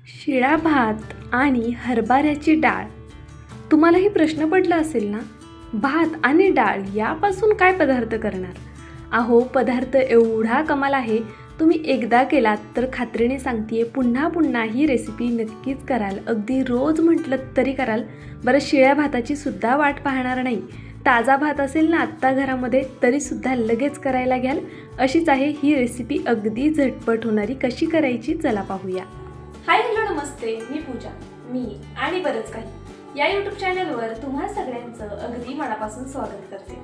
शिळा भात आणि हरभऱ्याची डाळ. तुम्हालाही प्रश्न पडला असेल ना, भात आणि डाळ यापासून काय पदार्थ करणार? अहो, पदार्थ एवढा कमाल आहे, तुम्ही एकदा केलात तर खात्रीने सांगतेय पुन्हा पुन्हा ही रेसिपी नक्कीच कराल. अगदी रोज म्हटलं तरी कराल. बरं, शिळ्या भाताची सुद्धा वाट पाहणार नाही. ताजा भात असेल ना आत्ता घरामध्ये तरीसुद्धा लगेच करायला घ्याल. अशीच आहे ही रेसिपी, अगदी झटपट होणारी. कशी करायची चला पाहूया. हाय, हॅलो, नमस्ते. मी पूजा. मी आणि बरंच काही या यूट्यूब चॅनलवर तुम्हा सगळ्यांचं अगदी मनापासून स्वागत करते.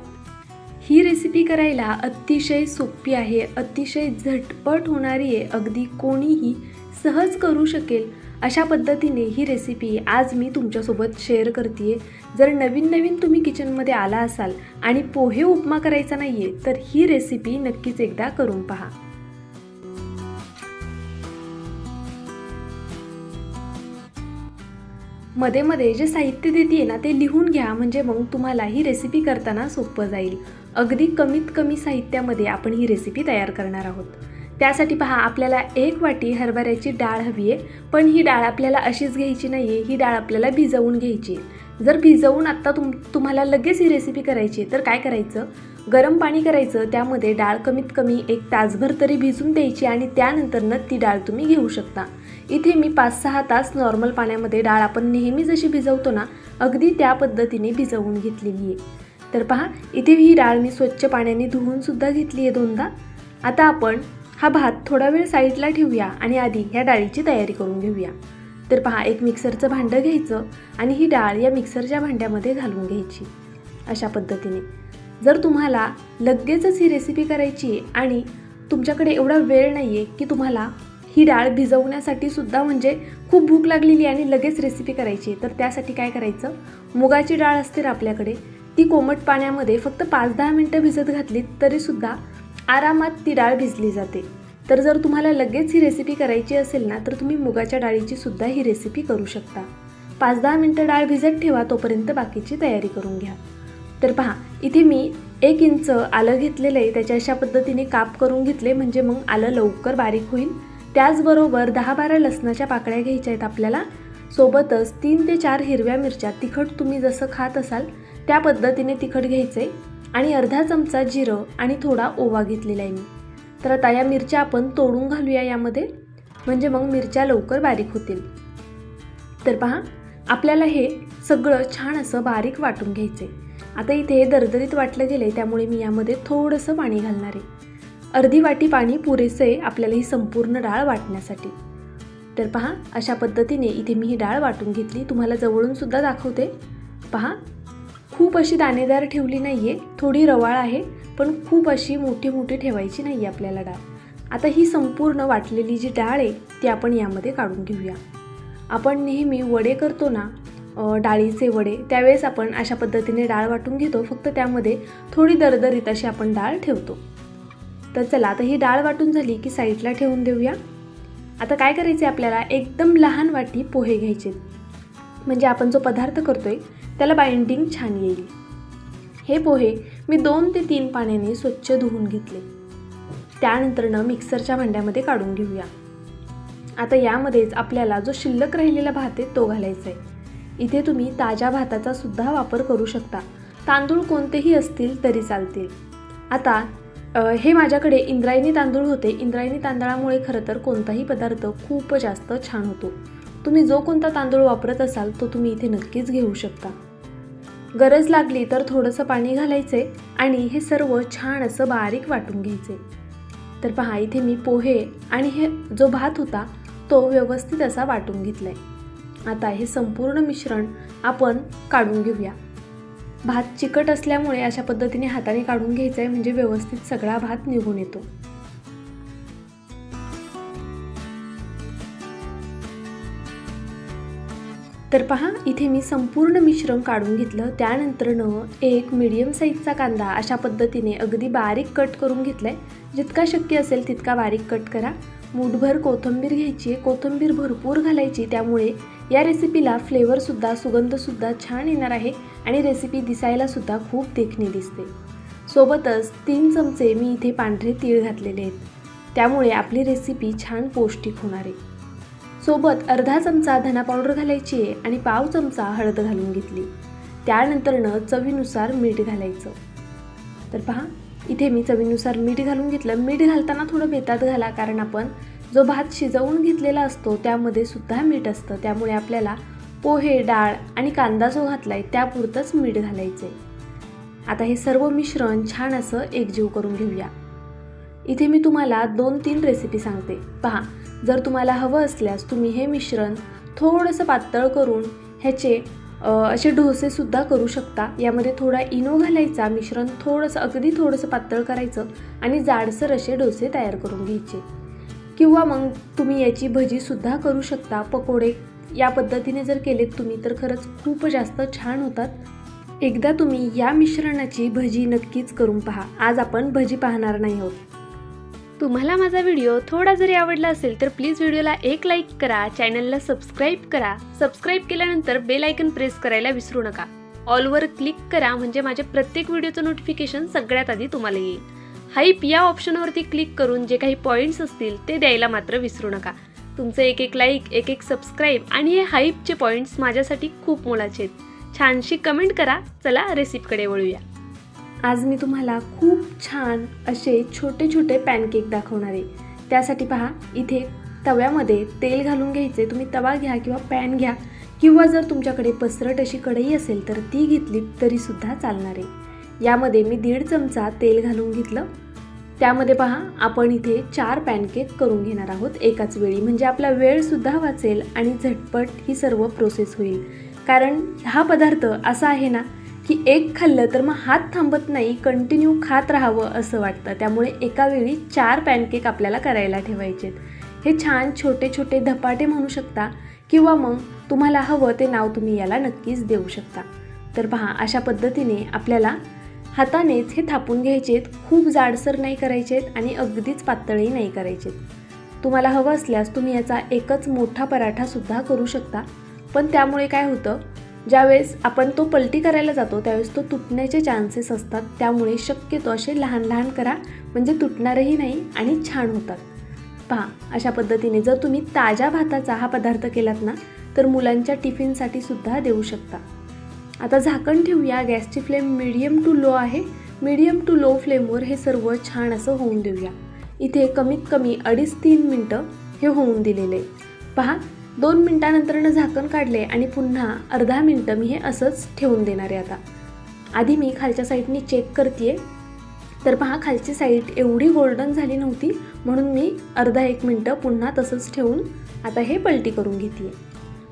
ही रेसिपी करायला अतिशय सोपी आहे, अतिशय झटपट होणारी आहे. अगदी कोणीही सहज करू शकेल अशा पद्धतीने ही रेसिपी आज मी तुमच्यासोबत शेअर करते. जर नवीन तुम्ही किचनमध्ये आला असाल आणि पोहे उपमा करायचा नाही आहे तर ही रेसिपी नक्कीच एकदा करून पहा. मध्ये जे साहित्य देते ना ते लिहून घ्या, म्हणजे मग तुम्हाला ही रेसिपी करताना सोपं जाईल. अगदी कमीत कमी साहित्यामध्ये आपण ही रेसिपी तयार करणार आहोत. त्यासाठी पहा, आपल्याला 1 वाटी हरभऱ्याची डाळ हवी आहे. पण ही डाळ आपल्याला अशीच घ्यायची नाही आहे, ही डाळ आपल्याला भिजवून घ्यायची आहे. जर भिजवून आत्ता तुम्हाला लगेच ही रेसिपी करायची तर काय करायचं, गरम पाणी करायचं, त्यामध्ये डाळ कमीत कमी 1 तासभर तरी भिजून द्यायची आणि त्यानंतरनं ती डाळ तुम्ही घेऊ शकता. इथे मी 5-6 तास नॉर्मल पाण्यामध्ये डाळ आपण नेहमी जशी भिजवतो ना, अगदी त्या पद्धतीने भिजवून घेतलेली आहे. तर पहा, इथे ही डाळ मी स्वच्छ पाण्याने धुवून सुद्धा घेतली आहे 2दा. आता आपण हा भात थोडा वेळ साईडला ठेवूया आणि आधी ह्या डाळीची तयारी करून घेऊया. तर पहा, एक मिक्सरचं भांडं घ्यायचं आणि ही डाळ या मिक्सरच्या भांड्यामध्ये घालून घ्यायची अशा पद्धतीने. जर तुम्हाला लगेचच ही रेसिपी करायची आणि तुमच्याकडे एवढा वेळ नाही आहे की तुम्हाला ही डाळ भिजवण्यासाठी सुद्धा म्हणजे खूप भूक लागलेली आणि लगेच रेसिपी करायची, तर त्यासाठी काय करायचं, मुगाची डाळ असते ना आपल्याकडे, ती कोमट पाण्यामध्ये फक्त 5-10 मिनटं भिजत घातली तरीसुद्धा आरामात ती डाळ भिजली जाते. तर जर तुम्हाला लगेच ही रेसिपी करायची असेल ना तर तुम्ही मुगाच्या डाळीची सुद्धा ही रेसिपी करू शकता. 5-10 मिनटं डाळ भिजत ठेवा, तोपर्यंत बाकीची तयारी करून घ्या. तर पहा, इथे मी 1 इंच आलं घेतलेलं आहे, त्याच्या अशा पद्धतीने काप करून घेतले, म्हणजे मग आलं लवकर बारीक होईल. त्याचबरोबर 10-12 लसणाच्या पाकळ्या घ्यायच्या आहेत आपल्याला. सोबतच 3 ते 4 हिरव्या मिरच्या, तिखट तुम्ही जसं खात असाल त्या पद्धतीने तिखट घ्यायचं आहे. आणि अर्धा चमचा जिरं आणि थोडा ओवा घेतलेला आहे मी. तर आता या मिरच्या आपण तोडून घालूया यामध्ये, म्हणजे मग मिरच्या लवकर बारीक होतील. तर पहा, आपल्याला हे सगळं छान असं बारीक वाटून घ्यायचं आहे. आता इथे दरदरीत वाटलं गेलं आहे, त्यामुळे मी यामध्ये थोडंसं पाणी घालणार आहे. अर्धी वाटी पाणी पुरेसं आहे आपल्याला ही संपूर्ण डाळ वाटण्यासाठी. तर पहा, अशा पद्धतीने इथे मी ही डाळ वाटून घेतली. तुम्हाला जवळून सुद्धा दाखवते. पहा, खूप अशी दाणेदार ठेवली नाही आहे, थोडी रवाळ आहे, पण खूप अशी मोठी ठेवायची नाही आहे आपल्याला डाळ. आता ही संपूर्ण वाटलेली जी डाळ आहे ती आपण यामध्ये काढून घेऊया. आपण नेहमी वडे करतो ना, डाळीचे वडे, त्यावेळेस आपण अशा पद्धतीने डाळ वाटून घेतो, फक्त त्यामध्ये थोडी दरदरीत अशी आपण डाळ ठेवतो. तर चला, आता ही डाळ वाटून झाली की साईडला ठेवून देऊया. आता काय करायचे, आपल्याला एकदम लहान वाटी पोहे घ्यायचे, म्हणजे आपण जो पदार्थ करतोय त्याला बाइंडिंग छान येईल. हे पोहे मी 2 ते 3 पाण्याने स्वच्छ धुवून घेतले. त्यानंतरनं मिक्सरच्या भांड्यामध्ये काढून घेऊया. आता यामध्येच आपल्याला जो शिल्लक राहिलेला भात आहे तो घालायचा आहे. इथे तुम्ही ताज्या भाताचा सुद्धा वापर करू शकता, तांदूळ कोणतेही असतील तरी चालतील. आता हे माझ्याकडे इंद्रायणी तांदूळ होते. इंद्रायणी तांदळामुळे खरं तर कोणताही पदार्थ खूप जास्त छान होतो. तुम्ही जो कोणता तांदूळ वापरत असाल तो तुम्ही इथे नक्कीच घेऊ शकता. गरज लागली तर थोडंसं पाणी घालायचे आणि हे सर्व छान असं बारीक वाटून घ्यायचे. तर पहा, इथे मी पोहे आणि हे जो भात होता तो व्यवस्थित असा वाटून घेतलाय. आता हे संपूर्ण मिश्रण आपण काढून घेऊया. भात चिकट असल्यामुळे अशा पद्धतीने हाताने काढून घ्यायचं आहे, म्हणजे व्यवस्थित सगळा भात निघून येतो. तर पहा, इथे मी संपूर्ण मिश्रण काढून घेतलं. त्यानंतरनं एक मीडियम साईजचा कांदा अशा पद्धतीने अगदी बारीक कट करून घेतलाय. जितका शक्य असेल तितका बारीक कट करा. मूठभर कोथिंबीर घ्यायची आहे, कोथिंबीर भरपूर घालायची, त्यामुळे या रेसिपीला फ्लेवरसुद्धा, सुगंधसुद्धा छान येणार आहे आणि रेसिपी दिसायलासुद्धा खूप देखणी दिसते. सोबतच 3 चमचे मी इथे पांढरे तीळ घातलेले आहेत, त्यामुळे आपली रेसिपी छान पौष्टिक होणार आहे. सोबत अर्धा चमचा धना पावडर घालायची आहे आणि पाव चमचा हळद घालून घेतली. त्यानंतरनं चवीनुसार मीठ घालायचं. तर पहा इथे मी चवीनुसार मीठ घालून घेतलं. मीठ घालताना थोडं बेतात घाला, कारण आपण जो भात शिजवून घेतलेला असतो त्यामध्ये सुद्धा मीठ असतं. त्यामुळे आपल्याला पोहे, डाळ आणि कांदा जो घातलाय त्यापुरतंच मीठ घालायचे. आता हे सर्व मिश्रण छान असं एकजीव करून घेऊया. इथे मी तुम्हाला 2-3 रेसिपी सांगते. पहा, जर तुम्हाला हवं असल्यास तुम्ही हे मिश्रण थोडंसं पातळ करून ह्याचे असे डोसेसुद्धा करू शकता. यामध्ये थोडा इनो घालायचा, मिश्रण थोडंसं अगदी थोडंसं पातळ करायचं आणि जाडसर असे डोसे तयार करून घ्यायचे. किंवा मग तुम्ही याची भजीसुद्धा करू शकता. पकोडे या पद्धतीने जर केलेत तुम्ही तर खरंच खूप जास्त छान होतात. एकदा तुम्ही या मिश्रणाची भजी नक्कीच करून पहा. आज आपण भजी पाहणार नाही आहोत. तुम्हाला माझा व्हिडिओ थोडा जरी आवडला असेल तर प्लीज व्हिडिओला एक लाईक करा, चॅनलला सबस्क्राईब करा. सबस्क्राईब केल्यानंतर बेल आयकन प्रेस करायला विसरू नका. ऑलवर क्लिक करा म्हणजे माझे प्रत्येक व्हिडिओचं नोटिफिकेशन सगळ्यात आधी तुम्हाला येईल. हाईप या ऑप्शनवरती क्लिक करून जे काही पॉईंट्स असतील ते द्यायला मात्र विसरू नका. तुमचं एक लाईक, एक सबस्क्राईब आणि हे हाईपचे पॉईंट्स माझ्यासाठी खूप मोलाचे आहेत. छानशी कमेंट करा. चला रेसिपीकडे वळूया. आज मी तुम्हाला खूप छान असे छोटे छोटे पॅनकेक दाखवणार आहे. त्यासाठी पहा, इथे तव्यामध्ये तेल घालून घ्यायचे. तुम्ही तवा घ्या किंवा पॅन घ्या, किंवा जर तुमच्याकडे पसरट अशी कढई असेल तर ती घेतली तरीसुद्धा चालणार आहे. यामध्ये मी 1.5 चमचा तेल घालून घेतलं. त्यामध्ये पहा, आपण इथे 4 पॅनकेक करून घेणार आहोत एकाच वेळी. म्हणजे आपला वेळसुद्धा वाचेल आणि झटपट ही सर्व प्रोसेस होईल. कारण हा पदार्थ असा आहे ना की एक खाल्लं तर मग हात थांबत नाही, कंटिन्यू खात राहावं असं वाटतं. त्यामुळे एका वेळी 4 पॅनकेक आपल्याला करायला ठेवायचे. हे छान छोटे छोटे धपाटे म्हणू शकता, किंवा मग तुम्हाला हवं ते नाव तुम्ही याला नक्कीच देऊ शकता. तर पहा, अशा पद्धतीने आपल्याला हातानेच हे थापून घ्यायचेत. खूप जाडसर नाही करायचेत आणि अगदीच पातळही नाही करायचेत. तुम्हाला हवं असल्यास तुम्ही याचा एकच मोठा पराठासुद्धा करू शकता. पण त्यामुळे काय होतं, ज्यावेळेस आपण तो पलटी करायला जातो त्यावेळेस तो तुटण्याचे चान्सेस असतात. त्यामुळे शक्यतो असे लहान लहान करा, म्हणजे तुटणारही नाही आणि छान होतात. पहा, अशा पद्धतीने जर तुम्ही ताज्या भाताचा हा पदार्थ केलात ना तर मुलांच्या टिफिनसाठी सुद्धा देऊ शकता. आता झाकण ठेवूया. गॅसची फ्लेम मीडियम टू लो आहे. मीडियम टू लो फ्लेमवर हे सर्व छान असं होऊन देऊया. इथे कमीत कमी 2.5-3 मिनटं हे होऊन दिलेले. पहा, 2 मिनटानंतरनं झाकण काढले आणि पुन्हा अर्धा मिनटं मी हे असंच ठेवून देणार आहे. आता आधी मी खालच्या साईडनी चेक करते. तर पहा, खालची साईड एवढी गोल्डन झाली नव्हती, म्हणून मी अर्धा 1 मिनटं पुन्हा तसंच ठेवून आता हे पलटी करून घेते.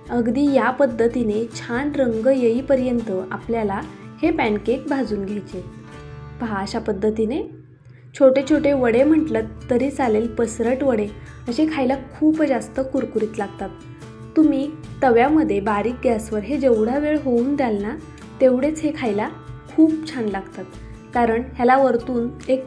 अगदी या पद्धतीने छान रंग येईपर्यंत आपल्याला हे पॅनकेक भाजून घ्यायचे. पहा, अशा पद्धतीने छोटे छोटे वडे म्हटलं तरी चालेल, पसरट वडे असे खायला खूप जास्त कुरकुरीत लागतात. तुम्ही तव्यामध्ये बारीक गॅसवर हे जेवढा वेळ होऊन द्याल ना तेवढेच हे खायला खूप छान लागतात. कारण ह्याला वरतून एक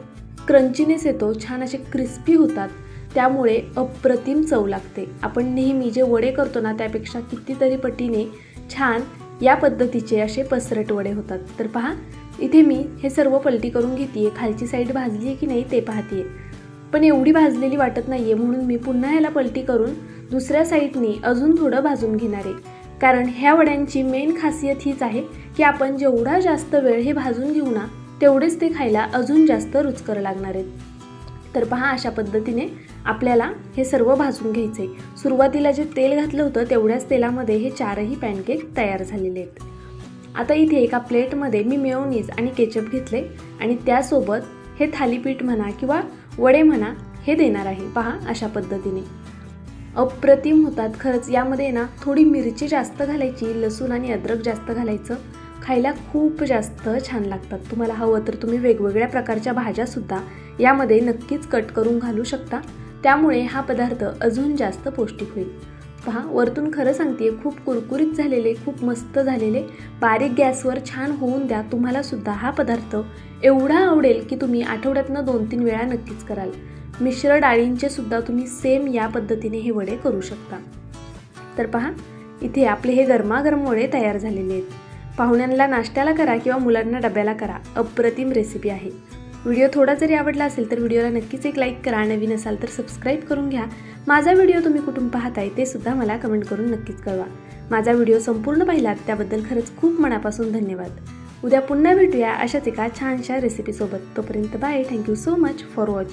क्रंचीनेस येतो, छान असे क्रिस्पी होतात. त्यामुळे अप्रतिम चव लागते. आपण नेहमी जे वडे करतो ना त्यापेक्षा कितीतरी पटीने छान या पद्धतीचे असे पसरट वडे होतात. तर पहा, इथे मी हे सर्व पलटी करून घेते. खालची साईड भाजली आहे की नाही ते पाहते, पण एवढी भाजलेली वाटत नाही आहे, म्हणून मी पुन्हा ह्याला पलटी करून दुसऱ्या साईडनी अजून थोडं भाजून घेणार आहे. कारण ह्या वड्यांची मेन खासियत हीच आहे की आपण जेवढा जास्त वेळ हे भाजून घेऊ ना तेवढेच ते खायला अजून जास्त रुचकर लागणार आहेत. तर पहा, अशा पद्धतीने आपल्याला हे सर्व भाजून घ्यायचे. सुरुवातीला जे तेल घातलं होतं तेवढ्याच तेलामध्ये हे 4ही पॅनकेक तयार झालेले आहेत. आता इथे एका प्लेटमध्ये मी मेयोनीज आणि केचप घेतले आणि त्यासोबत हे थालीपीठ म्हणा किंवा वडे म्हणा हे देणार आहे. पहा, अशा पद्धतीने अप्रतिम होतात खरंच. यामध्ये ना थोडी मिरची जास्त घालायची, लसूण आणि अद्रक जास्त घालायचं, खायला खूप जास्त छान लागतात. तुम्हाला हवं तर तुम्ही वेगवेगळ्या प्रकारच्या भाज्यासुद्धा यामध्ये नक्कीच कट करून घालू शकता. त्यामुळे हा पदार्थ अजून जास्त पौष्टिक होईल. पहा, वरतून खरं सांगते खूप कुरकुरीत झालेले, खूप मस्त झालेले. बारीक गॅसवर छान होऊन द्या. तुम्हाला सुद्धा हा पदार्थ एवढा आवडेल की तुम्ही आठवड्यातनं 2-3 वेळा नक्कीच कराल. मिश्र डाळींचे सुद्धा तुम्ही सेम या पद्धतीने हे वडे करू शकता. तर पहा, इथे आपले हे गरमागरम वडे तयार झालेले आहेत. पाहुण्यांना नाश्त्याला करा किंवा मुलांना डब्याला करा, अप्रतिम रेसिपी आहे. व्हिडिओ थोडा जरी आवडला असेल तर व्हिडिओला नक्कीच एक लाईक करा. नवीन असाल तर सबस्क्राईब करून घ्या. माझा व्हिडिओ तुम्ही कुठून पाहताय ते सुद्धा मला कमेंट करून नक्कीच कळवा. माझा व्हिडिओ संपूर्ण पाहिलात त्याबद्दल खरंच खूप मनापासून धन्यवाद. उद्या पुन्हा भेटूया अशाच एका छानशा रेसिपीसोबत. तोपर्यंत bye. Thank you so much for watching.